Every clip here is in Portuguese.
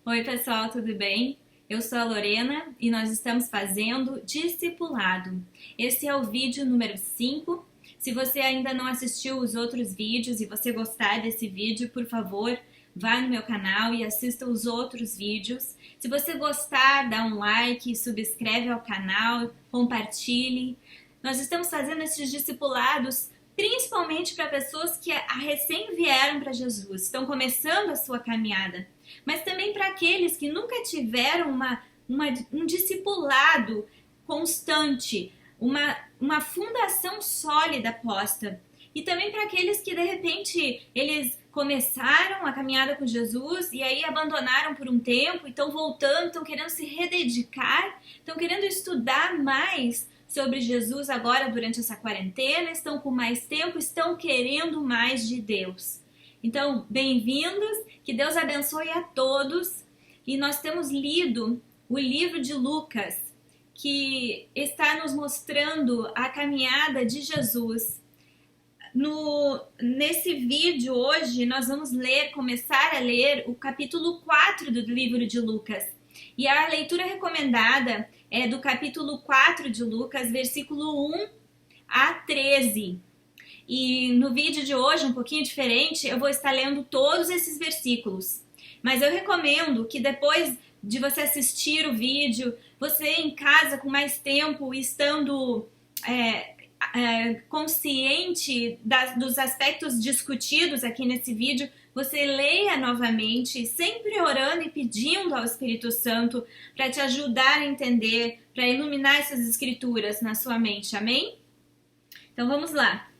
Oi, pessoal, tudo bem? Eu sou a Lorena e nós estamos fazendo discipulado. Esse é o vídeo número 5. Se você ainda não assistiu os outros vídeos e você gostar desse vídeo, por favor, vá no meu canal e assista os outros vídeos. Se você gostar, dá um like, subscreve ao canal, compartilhe. Nós estamos fazendo esses discipulados principalmente para pessoas que recém vieram para Jesus, estão começando a sua caminhada, mas também para aqueles que nunca tiveram um discipulado constante, uma fundação sólida posta. E também para aqueles que de repente eles começaram a caminhada com Jesus e aí abandonaram por um tempo e estão voltando, estão querendo se rededicar, estão querendo estudar mais sobre Jesus agora durante essa quarentena, estão com mais tempo, estão querendo mais de Deus. Então, bem-vindos, que Deus abençoe a todos. E nós temos lido o livro de Lucas, que está nos mostrando a caminhada de Jesus. Nesse vídeo hoje, nós vamos começar a ler o capítulo 4 do livro de Lucas. E a leitura recomendada é do capítulo 4 de Lucas, versículo 1 a 13. E no vídeo de hoje, um pouquinho diferente, eu vou estar lendo todos esses versículos. Mas eu recomendo que depois de você assistir o vídeo, você em casa com mais tempo, estando consciente dos aspectos discutidos aqui nesse vídeo, você leia novamente, sempre orando e pedindo ao Espírito Santo para te ajudar a entender, para iluminar essas escrituras na sua mente, amém? Então vamos lá.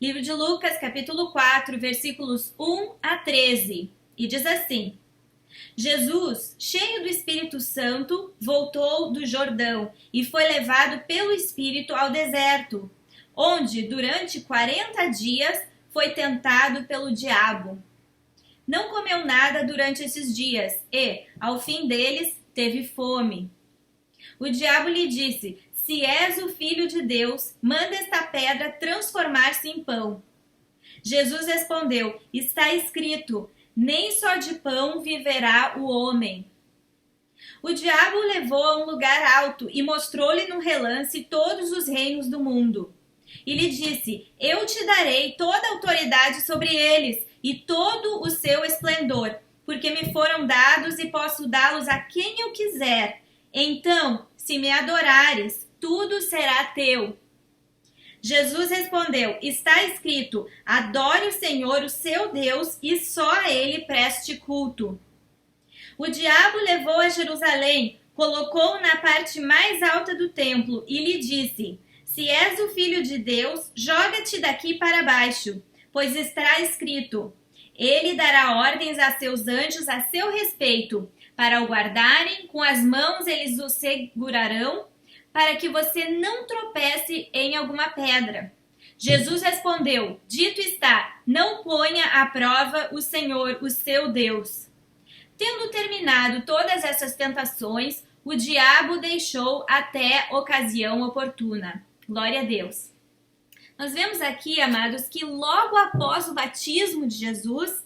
Livro de Lucas, capítulo 4, versículos 1 a 13. E diz assim: Jesus, cheio do Espírito Santo, voltou do Jordão e foi levado pelo Espírito ao deserto, onde durante 40 dias foi tentado pelo diabo. Não comeu nada durante esses dias e, ao fim deles, teve fome. O diabo lhe disse: se és o Filho de Deus, manda esta pedra transformar-se em pão. Jesus respondeu: está escrito, nem só de pão viverá o homem. O diabo o levou a um lugar alto e mostrou-lhe num relance todos os reinos do mundo. E lhe disse: eu te darei toda a autoridade sobre eles e todo o seu esplendor, porque me foram dados e posso dá-los a quem eu quiser. Então, se me adorares, tudo será teu. Jesus respondeu: está escrito, adore o Senhor, o seu Deus, e só a ele preste culto. O diabo levou a Jerusalém, colocou-o na parte mais alta do templo e lhe disse: se és o Filho de Deus, joga-te daqui para baixo, pois está escrito, ele dará ordens a seus anjos a seu respeito, para o guardarem, com as mãos eles o segurarão, para que você não tropece em alguma pedra. Jesus respondeu: dito está, não ponha à prova o Senhor, o seu Deus. Tendo terminado todas essas tentações, o diabo deixou até ocasião oportuna. Glória a Deus. Nós vemos aqui, amados, que logo após o batismo de Jesus,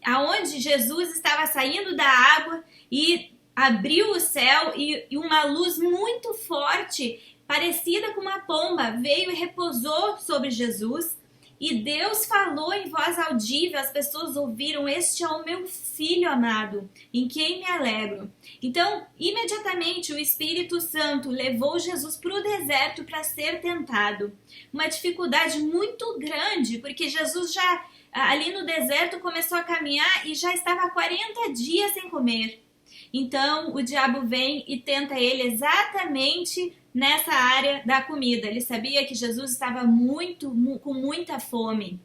aonde Jesus estava saindo da água e abriu o céu e uma luz muito forte, parecida com uma pomba, veio e repousou sobre Jesus. E Deus falou em voz audível, as pessoas ouviram: este é o meu filho amado, em quem me alegro. Então, imediatamente o Espírito Santo levou Jesus para o deserto para ser tentado. Uma dificuldade muito grande, porque Jesus já ali no deserto começou a caminhar e já estava há 40 dias sem comer. Então, o diabo vem e tenta ele exatamente nessa área da comida. Ele sabia que Jesus estava com muita fome.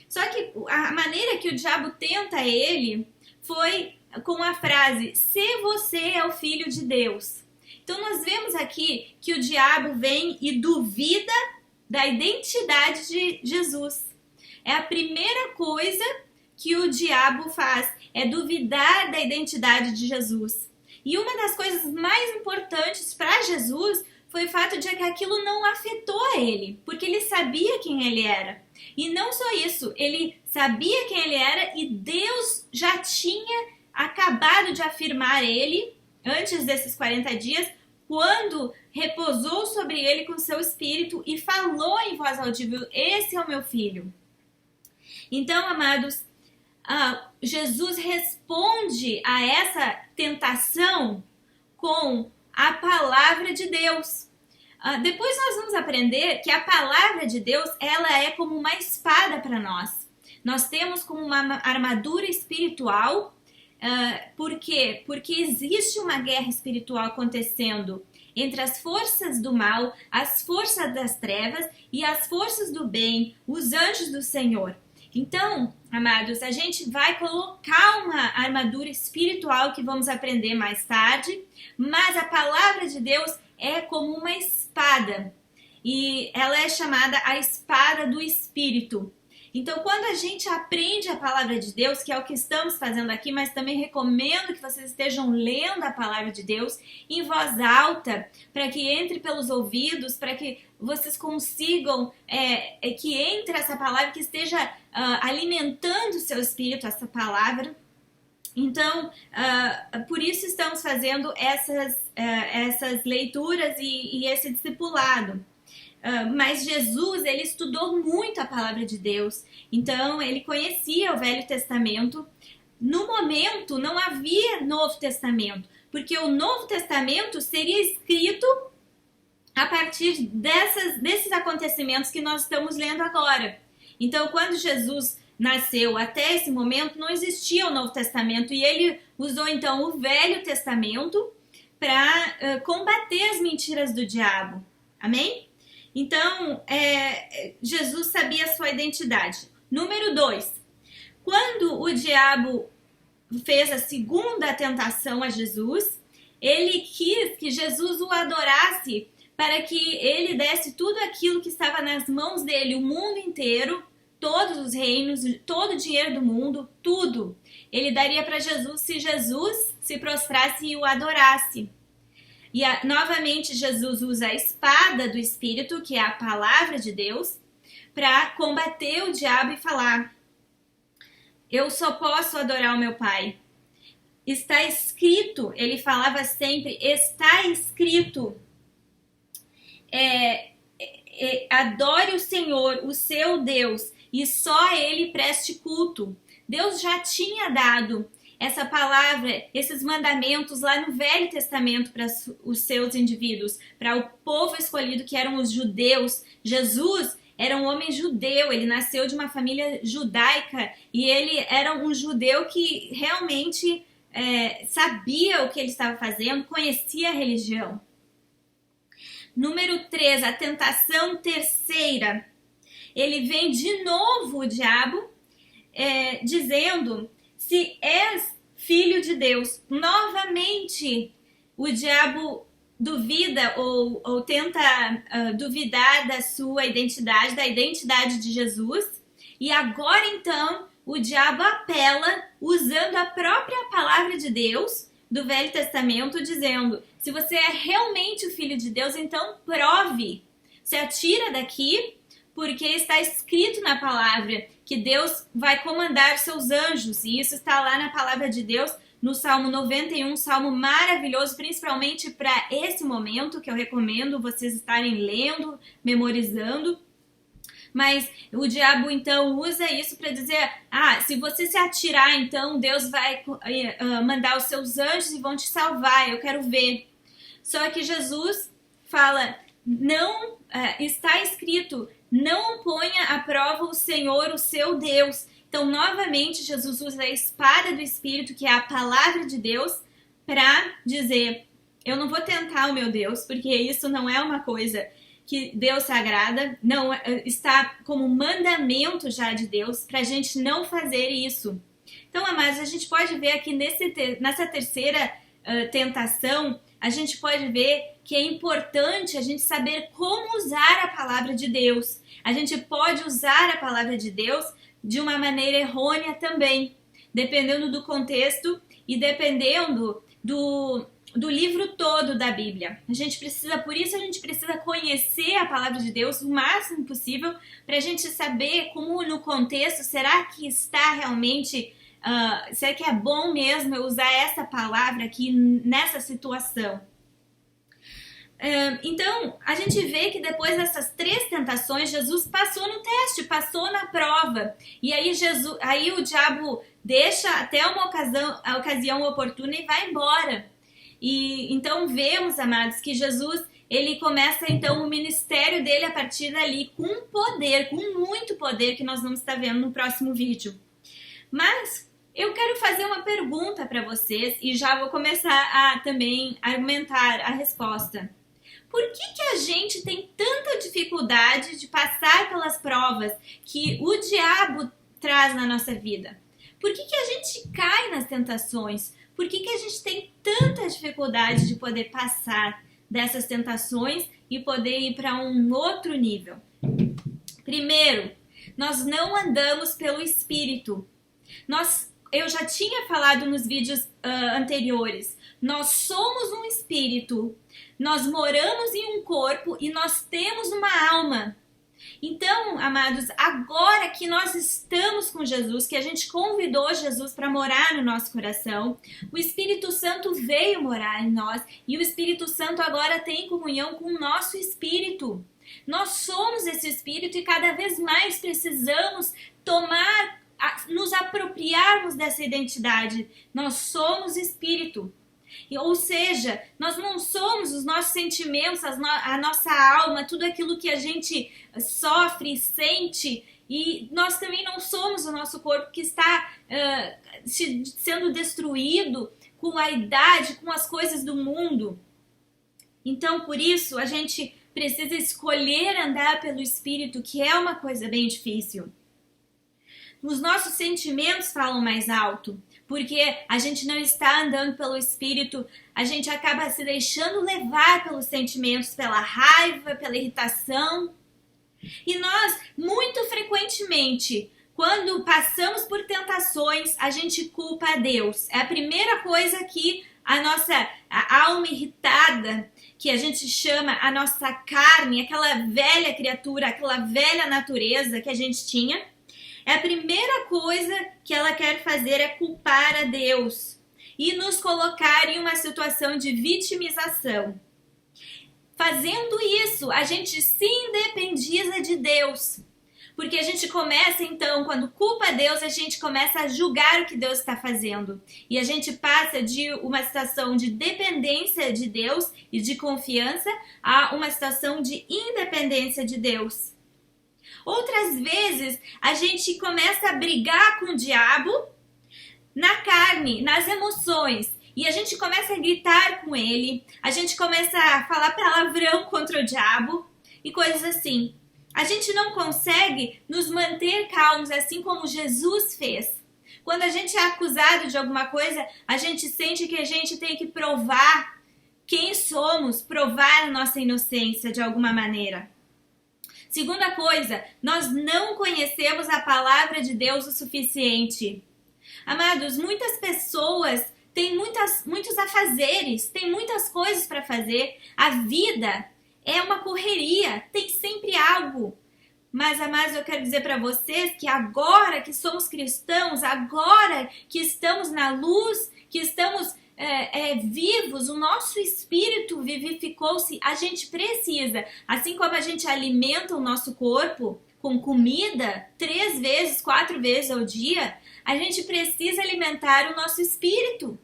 Só que a maneira que o diabo tenta ele foi com a frase: se você é o Filho de Deus. Então nós vemos aqui que o diabo vem e duvida da identidade de Jesus. É a primeira coisa que o diabo faz, é duvidar da identidade de Jesus. E uma das coisas mais importantes para Jesus foi o fato de que aquilo não afetou ele, porque ele sabia quem ele era. E não só isso, ele sabia quem ele era e Deus já tinha acabado de afirmar ele, antes desses 40 dias, quando repousou sobre ele com seu espírito e falou em voz audível: esse é o meu filho. Então, amados, Jesus responde a essa tentação com a palavra de Deus. Depois nós vamos aprender que a palavra de Deus, ela é como uma espada para nós. Nós temos como uma armadura espiritual. Por quê? Porque existe uma guerra espiritual acontecendo entre as forças do mal, as forças das trevas e as forças do bem, os anjos do Senhor. Então, amados, a gente vai colocar uma armadura espiritual que vamos aprender mais tarde, mas a palavra de Deus é como uma espada e ela é chamada a espada do Espírito. Então, quando a gente aprende a palavra de Deus, que é o que estamos fazendo aqui, mas também recomendo que vocês estejam lendo a palavra de Deus em voz alta, para que entre pelos ouvidos, para que vocês consigam que entre essa palavra, que esteja alimentando o seu espírito, essa palavra. Então, por isso estamos fazendo essas leituras e esse discipulado. Mas Jesus, ele estudou muito a palavra de Deus, então ele conhecia o Velho Testamento. No momento não havia Novo Testamento, porque o Novo Testamento seria escrito a partir desses acontecimentos que nós estamos lendo agora. Então, quando Jesus nasceu até esse momento, não existia o Novo Testamento, e ele usou então o Velho Testamento para combater as mentiras do diabo. Amém? Então, Jesus sabia a sua identidade. Número 2. Quando o diabo fez a segunda tentação a Jesus, ele quis que Jesus o adorasse para que ele desse tudo aquilo que estava nas mãos dele, o mundo inteiro, todos os reinos, todo o dinheiro do mundo, tudo. Ele daria para Jesus se Jesus se prostrasse e o adorasse. E novamente Jesus usa a espada do Espírito, que é a palavra de Deus, para combater o diabo e falar: eu só posso adorar o meu Pai. Está escrito, ele falava sempre, está escrito. Adore o Senhor, o seu Deus, e só a Ele preste culto. Deus já tinha dado essa palavra, esses mandamentos lá no Velho Testamento para os seus indivíduos, para o povo escolhido que eram os judeus. Jesus era um homem judeu, ele nasceu de uma família judaica e ele era um judeu que realmente sabia o que ele estava fazendo, conhecia a religião. Número 3, a tentação terceira. Ele vem de novo, o diabo, dizendo: se és filho de Deus. Novamente, o diabo duvida ou tenta duvidar da sua identidade, da identidade de Jesus. E agora, então, o diabo apela usando a própria palavra de Deus do Velho Testamento, dizendo: se você é realmente o Filho de Deus, então prove. Se atira daqui, porque está escrito na palavra que Deus vai comandar seus anjos. E isso está lá na palavra de Deus, no Salmo 91, salmo maravilhoso, principalmente para esse momento, que eu recomendo vocês estarem lendo, memorizando. Mas o diabo então usa isso para dizer: se você se atirar, então Deus vai mandar os seus anjos e vão te salvar, eu quero ver. Só que Jesus fala: não, está escrito, não ponha à prova o Senhor, o seu Deus. Então, novamente, Jesus usa a espada do Espírito, que é a palavra de Deus, para dizer: eu não vou tentar o meu Deus, porque isso não é uma coisa que Deus se agrada, não está como mandamento já de Deus, para a gente não fazer isso. Então, amados, a gente pode ver aqui nessa terceira tentação, a gente pode ver que é importante a gente saber como usar a palavra de Deus. A gente pode usar a palavra de Deus de uma maneira errônea também, dependendo do contexto e dependendo do livro todo da Bíblia. Por isso a gente precisa conhecer a palavra de Deus o máximo possível para a gente saber como no contexto, será que está realmente será que é bom mesmo eu usar essa palavra aqui nessa situação? Então, a gente vê que depois dessas 3 tentações, Jesus passou no teste, passou na prova. E aí o diabo deixa até a ocasião oportuna e vai embora. E então vemos, amados, que Jesus, ele começa então o ministério dele a partir dali com poder, com muito poder, que nós vamos estar vendo no próximo vídeo. Mas eu quero fazer uma pergunta para vocês e já vou começar a também argumentar a resposta. Por que a gente tem tanta dificuldade de passar pelas provas que o diabo traz na nossa vida? Por que a gente cai nas tentações? Por que a gente tem tanta dificuldade de poder passar dessas tentações e poder ir para um outro nível? Primeiro, nós não andamos pelo Espírito. Eu já tinha falado nos vídeos anteriores, nós somos um espírito, nós moramos em um corpo e nós temos uma alma. Então, amados, agora que nós estamos com Jesus, que a gente convidou Jesus para morar no nosso coração, o Espírito Santo veio morar em nós e o Espírito Santo agora tem comunhão com o nosso espírito. Nós somos esse espírito e cada vez mais precisamos nos apropriarmos dessa identidade. Nós somos espírito. Ou seja, nós não somos os nossos sentimentos, a nossa alma, tudo aquilo que a gente sofre, sente, e nós também não somos o nosso corpo que está sendo destruído com a idade, com as coisas do mundo. Então, por isso, a gente precisa escolher andar pelo Espírito, que é uma coisa bem difícil. Os nossos sentimentos falam mais alto, porque a gente não está andando pelo Espírito, a gente acaba se deixando levar pelos sentimentos, pela raiva, pela irritação. E nós, muito frequentemente, quando passamos por tentações, a gente culpa a Deus. É a primeira coisa que a alma irritada, que a gente chama a nossa carne, aquela velha criatura, aquela velha natureza que a gente tinha, a primeira coisa que ela quer fazer é culpar a Deus e nos colocar em uma situação de vitimização. Fazendo isso, a gente se independiza de Deus. Porque a gente começa, então, quando culpa a Deus, a gente começa a julgar o que Deus está fazendo. E a gente passa de uma situação de dependência de Deus e de confiança a uma situação de independência de Deus. Outras vezes, a gente começa a brigar com o diabo na carne, nas emoções. E a gente começa a gritar com ele, a gente começa a falar palavrão contra o diabo e coisas assim. A gente não consegue nos manter calmos assim como Jesus fez. Quando a gente é acusado de alguma coisa, a gente sente que a gente tem que provar quem somos, provar a nossa inocência de alguma maneira. Segunda coisa, nós não conhecemos a palavra de Deus o suficiente. Amados, muitas pessoas têm muitos afazeres, têm muitas coisas para fazer. A vida é uma correria, tem sempre algo. Mas, amados, eu quero dizer para vocês que agora que somos cristãos, agora que estamos na luz, que estamos vivos, o nosso espírito vivificou-se, a gente precisa, assim como a gente alimenta o nosso corpo com comida 3 vezes, 4 vezes ao dia, a gente precisa alimentar o nosso espírito.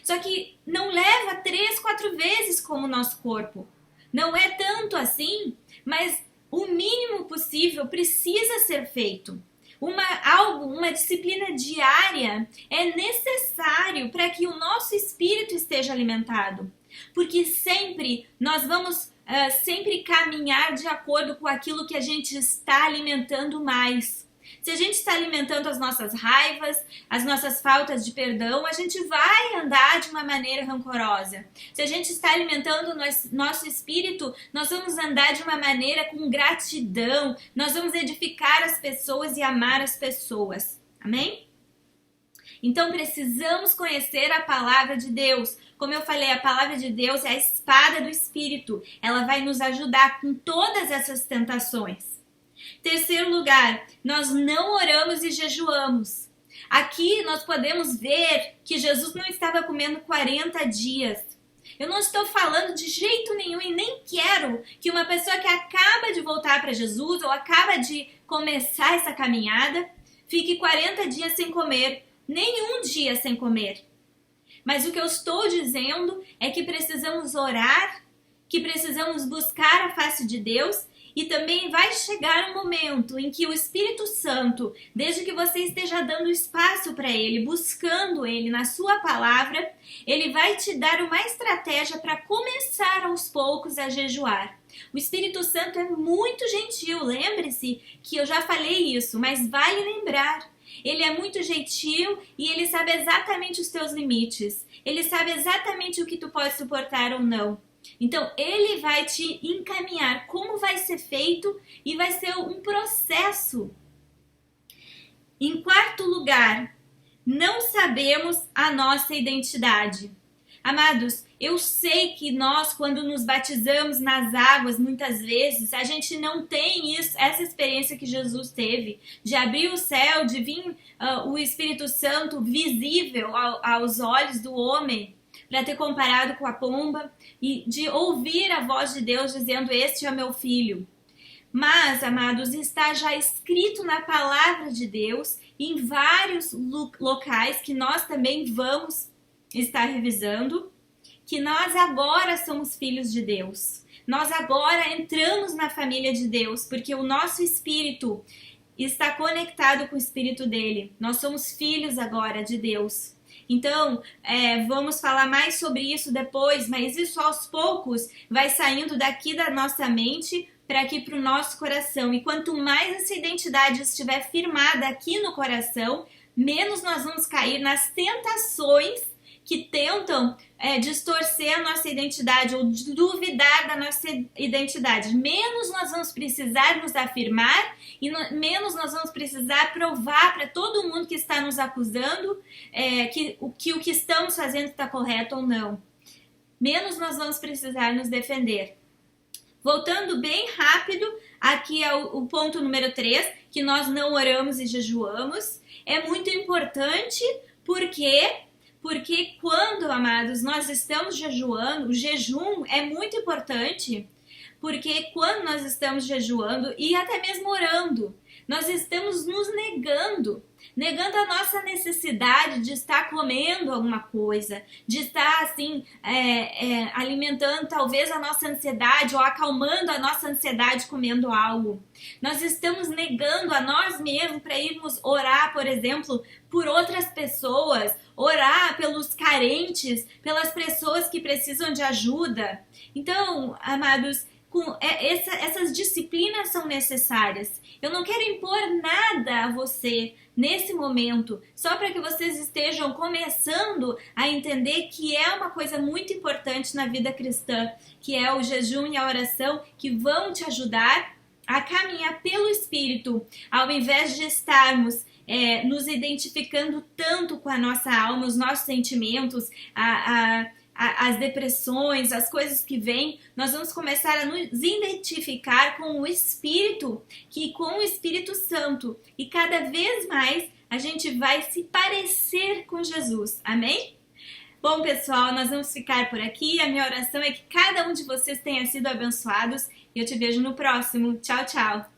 Só que não leva 3, 4 vezes como o nosso corpo. Não é tanto assim, mas o mínimo possível precisa ser feito. Uma disciplina diária é necessário para que o nosso espírito esteja alimentado. Porque sempre nós vamos sempre caminhar de acordo com aquilo que a gente está alimentando mais. Se a gente está alimentando as nossas raivas, as nossas faltas de perdão, a gente vai andar de uma maneira rancorosa. Se a gente está alimentando o nosso espírito, nós vamos andar de uma maneira com gratidão, nós vamos edificar as pessoas e amar as pessoas. Amém? Então precisamos conhecer a palavra de Deus. Como eu falei, a palavra de Deus é a espada do Espírito. Ela vai nos ajudar com todas essas tentações. Terceiro lugar, nós não oramos e jejuamos. Aqui nós podemos ver que Jesus não estava comendo 40 dias. Eu não estou falando de jeito nenhum e nem quero que uma pessoa que acaba de voltar para Jesus ou acaba de começar essa caminhada fique 40 dias sem comer, nenhum dia sem comer. Mas o que eu estou dizendo é que precisamos orar, que precisamos buscar a face de Deus e também vai chegar um momento em que o Espírito Santo, desde que você esteja dando espaço para Ele, buscando Ele na sua palavra, Ele vai te dar uma estratégia para começar aos poucos a jejuar. O Espírito Santo é muito gentil, lembre-se que eu já falei isso, mas vale lembrar. Ele é muito gentil e ele sabe exatamente os teus limites. Ele sabe exatamente o que tu pode suportar ou não. Então, ele vai te encaminhar como vai ser feito e vai ser um processo. Em quarto lugar, não sabemos a nossa identidade. Amados, eu sei que nós, quando nos batizamos nas águas, muitas vezes, a gente não tem essa experiência que Jesus teve, de abrir o céu, de vir o Espírito Santo visível aos olhos do homem, para ter comparado com a pomba, e de ouvir a voz de Deus dizendo, este é meu filho. Mas, amados, está já escrito na palavra de Deus, em vários locais que nós também vamos estar revisando, que nós agora somos filhos de Deus. Nós agora entramos na família de Deus, porque o nosso espírito está conectado com o espírito dele. Nós somos filhos agora de Deus. Então, vamos falar mais sobre isso depois, mas isso aos poucos vai saindo daqui da nossa mente para aqui para o nosso coração. E quanto mais essa identidade estiver firmada aqui no coração, menos nós vamos cair nas tentações que tentam distorcer a nossa identidade ou duvidar da nossa identidade. Menos nós vamos precisar nos afirmar e menos nós vamos precisar provar para todo mundo que está nos acusando que o que estamos fazendo está correto ou não. Menos nós vamos precisar nos defender. Voltando bem rápido, aqui é o ponto número 3, que nós não oramos e jejuamos. É muito importante porque quando, amados, nós estamos jejuando, o jejum é muito importante, porque quando nós estamos jejuando e até mesmo orando, nós estamos nos negando a nossa necessidade de estar comendo alguma coisa, de estar assim alimentando talvez a nossa ansiedade ou acalmando a nossa ansiedade comendo algo. Nós estamos negando a nós mesmos para irmos orar, por exemplo, por outras pessoas, orar pelos carentes, pelas pessoas que precisam de ajuda. Então, amados, essas disciplinas são necessárias. Eu não quero impor nada a você nesse momento, só para que vocês estejam começando a entender que é uma coisa muito importante na vida cristã, que é o jejum e a oração, que vão te ajudar a caminhar pelo Espírito, ao invés de estarmos nos identificando tanto com a nossa alma, os nossos sentimentos, as depressões, as coisas que vêm, nós vamos começar a nos identificar com o Espírito, com o Espírito Santo. E cada vez mais a gente vai se parecer com Jesus. Amém? Bom, pessoal, nós vamos ficar por aqui. A minha oração é que cada um de vocês tenha sido abençoados. E eu te vejo no próximo. Tchau, tchau!